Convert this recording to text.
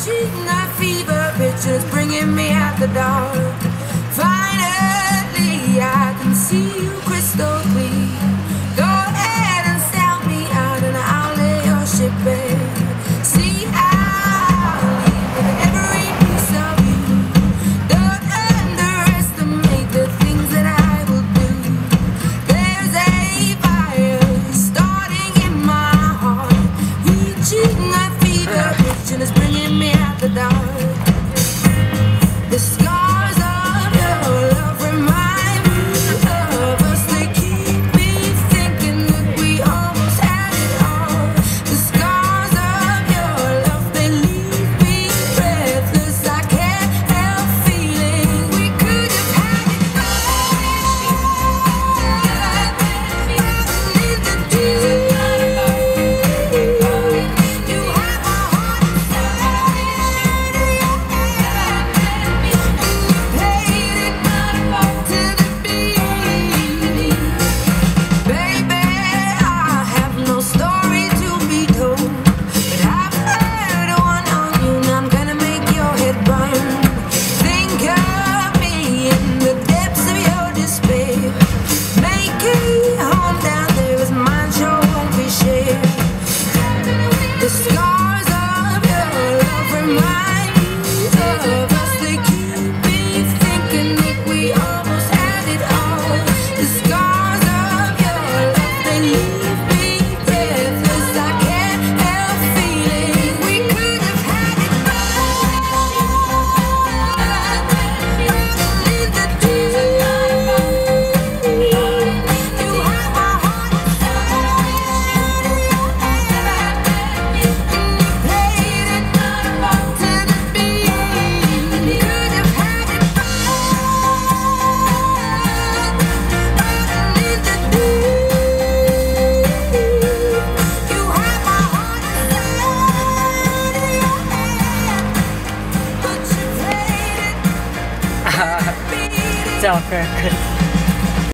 Reaching a fever pitch and it's bringing me out the dark. Finally, I can see you crystal clear. Go ahead and sell me out and I'll lay your ship bare. See, I'll leave with every piece of you. Don't underestimate the things that I will do. There's a fire starting in my heart, reaching a fever pitch and it's bringing me out the dark. The scars of your love remind me of us. They keep me thinking that we almost had it all. The scars of your love, they leave me breathless. I can't help feeling we could have had it all. In the deep, you have my heart inside. The scars of your love remind me of us. They keep me thinking that we almost had it all. The scars of your love, they leave me breathless. I can't help feeling we could have had it all. In the deep, you have my heart inside. It's all fair.